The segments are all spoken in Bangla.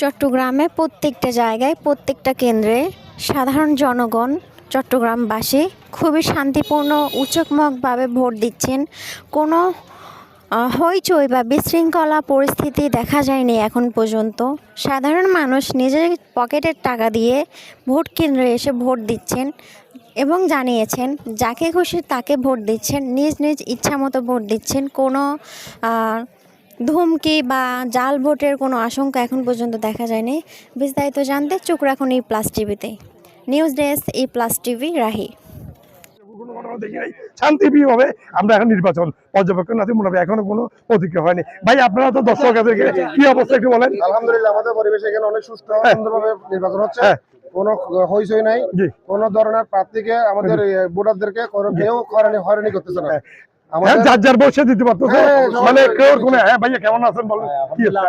চট্টগ্রামে প্রত্যেকটা জায়গায় প্রত্যেকটা কেন্দ্রে সাধারণ জনগণ চট্টগ্রামবাসী খুবই শান্তিপূর্ণ উৎসবমুখভাবে ভোট দিচ্ছেন। কোনো হইচই বা বিশৃঙ্খলা পরিস্থিতি দেখা যায়নি এখন পর্যন্ত। সাধারণ মানুষ নিজের পকেটের টাকা দিয়ে ভোট কেন্দ্রে এসে ভোট দিচ্ছেন এবং জানিয়েছেন যাকে খুশি তাকে ভোট দিচ্ছেন, নিজ নিজ ইচ্ছামতো ভোট দিচ্ছেন। কোনো ধুমকি বা জাল ভোটের কোনো আশঙ্কা এখন পর্যন্ত দেখা যায়নি। বিস্তারিত জানতে চোখ রাখুন প্লাস টিভিতে। News desk plus TV, Rahi. শান্তিপ্রিয়ভাবে আমরা এখন নির্বাচন পর্যবেক্ষণ আছি, মোটামুটি এখনো কোনো প্রতিক্রিয়া হয়নি। ভাই, আপনারা তো দর্শক কি অবস্থা একটু বলেন। আলহামদুলিল্লাহ, আমাদের পরিবেশে এখানে অনেক সুষ্ঠু সুন্দরভাবে নির্বাচন হচ্ছে। কোনো হইচই নাই, কোন ধরনের প্রার্থীকে আমাদের ভোটারদেরকে কেউ হয়রানি করতেছে না। যার যার বসে দিতে পারতেছে, মানে কেউ কোনো। হ্যাঁ ভাইয়া, কেমন আছেন বলেন।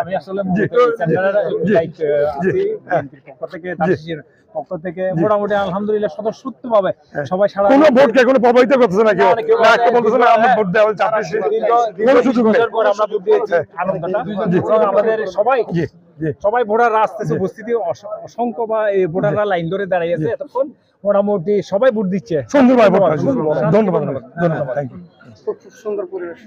আমি আসলে পক্ষ থেকে মোটামুটি আলহামদুলিল্লাহ স্বতঃস্ফূর্তভাবে সবাই সারা কোনো ভোটকে কোনো প্রভাবিত করতেছে না, কেউ বলতেছে না আমরা ভোট দেওয়া চাচ্ছি, কোনো সুযোগ নেই। আমরা ভোট দিয়েছি আনন্দটা আমাদের সবাই ভোটাররা আসতেছে, উপস্থিতি অসংখ্য বা এই ভোটাররা লাইন ধরে দাঁড়িয়ে আছে এতক্ষণ, মোটামুটি সবাই ভোট দিচ্ছে সুন্দরভাবে। ধন্যবাদ, ধন্যবাদ, থ্যাংক ইউ। খুব সুন্দর পরিবেশ।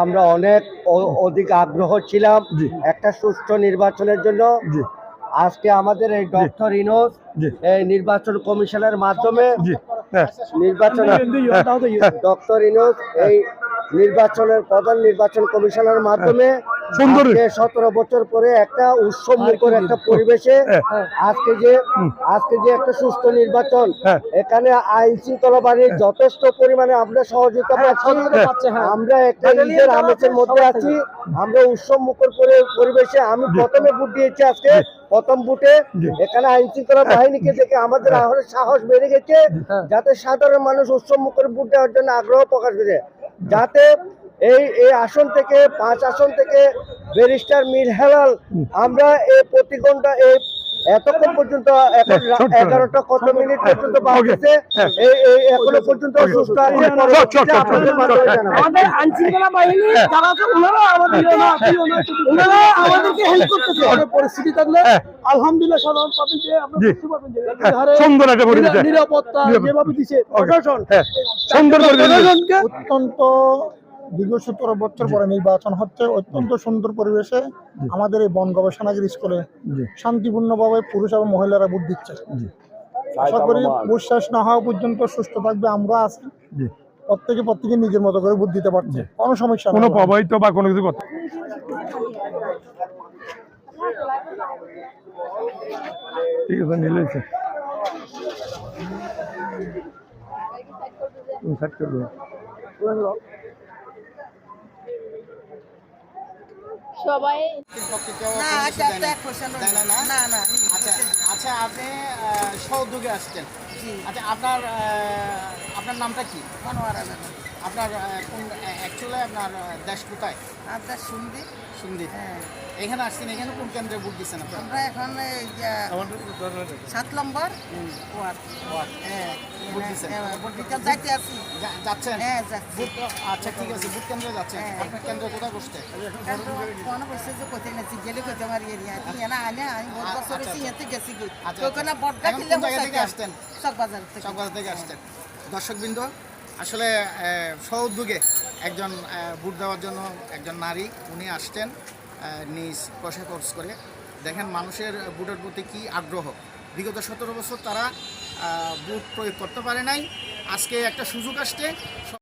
আমরা অনেক অধিক আগ্রহ ছিলাম একটা সুষ্ঠু নির্বাচনের জন্য। আজকে আমাদের এই ডক্টর ইনোজ এই নির্বাচন কমিশনের মাধ্যমে ডক্টর ইনোজ এই নির্বাচনের প্রধান নির্বাচন কমিশনের মাধ্যমে 17 বছর পরে একটা উৎসবমুখর একটা পরিবেশে আজকে যে একটা সুষ্ঠু নির্বাচন, এখানে আইন শৃঙ্খলা বাহিনীর যথেষ্ট পরিমাণে আমরা সহযোগিতা পাচ্ছি। আমরা একটা ঈদের আমেজের মধ্যে আছি, আমরা উৎসবমুখর পরিবেশে। আমি প্রথমে ভোট দিয়েছি, আজকে প্রথম ভোটে এখানে আইন শৃঙ্খলা বাহিনীকে দেখে আমাদের সাহস বেড়ে গেছে, যাতে সাধারণ মানুষ উৎসবমুখর ভোট দেওয়ার জন্য আগ্রহ প্রকাশ করে, যাতে এই আসন থেকে 5 আসন থেকে ব্যারিস্টার মীর হেলাল আমরা এই প্রতি ঘন্টা এতক্ষণ পর্যন্ত 11টা কত মিনিট পর্যন্ত পাওয়াছে, এখনো পর্যন্ত সুস্থ আছে। আমাদের আইন শৃঙ্খলা বাহিনী যারা আছে ওনারা আমাদেরকে হেল্প করতেছে। পরিস্থিতি থাকলে আলহামদুলিল্লাহ সাধারণ পাবলিকে আমরা বুঝতে পারবেন যে সুন্দর একটা পরিবেশ, নিরাপত্তা যেভাবে দিছে প্রশাসন, সুন্দর পরিবেশকে অত্যন্ত দীর্ঘ 17 বছর পরে নির্বাচন হচ্ছে অত্যন্ত সুন্দর পরিবেশে। আমাদের এই বন গবেষণাগার স্কুলে শান্তিপূর্ণভাবে পুরুষ এবং মহিলারা ভোট দিচ্ছে। আশা করি ভোট শেষ না হওয়া পর্যন্ত সুস্থ থাকবে। আমরা আছি, প্রত্যেকে নিজের মতো করে ভোট দিতে পারছে, কোনো সমস্যা কোনো প্রভাবিত বা কোনো কিছু করতে। ঠিক আছে, মিলেছে। সবাই আচ্ছা, আপনি সৌদ্যোগে আসছেন। আচ্ছা, আপনার নামটা কি? আপনার অ্যাকচুয়ালি আপনার দেশ কোথায়? আপনার শুনবি সুন্দর। এখানে আসছেন, এখানে কোন কেন্দ্রে ভোট দিচ্ছেন আপনারা? আমরা এখন 7 নম্বর ওয়ার্ড ভোট দিচ্ছেন? যাইতে আছি। যাচ্ছেন? হ্যাঁ, যাচ্ছি। আচ্ছা, ঠিক আছে, ভোট কেন্দ্রে যাচ্ছেন। আপনার কেন্দ্র কোথায় বসতে? কোনো বসে যে কোথায় নাছি গেলে কোথায় আমার এরিয়া না আনে আমি বহুত বছর ইয়াতে গেছি গই ওখানে বড়টা কিলে থেকে আসতেন? চকবাজার থেকে আসতেন। দর্শকবৃন্দ, আসলে স্ব-উদ্যোগে একজন ভোট দেওয়ার জন্য একজন নারী উনি আসছেন নিজ পয়সা খরচ করে। দেখেন মানুষের ভোটের প্রতি কী আগ্রহ। বিগত 17 বছর তারা ভোট প্রয়োগ করতে পারে নাই, আজকে একটা সুযোগ আসছে।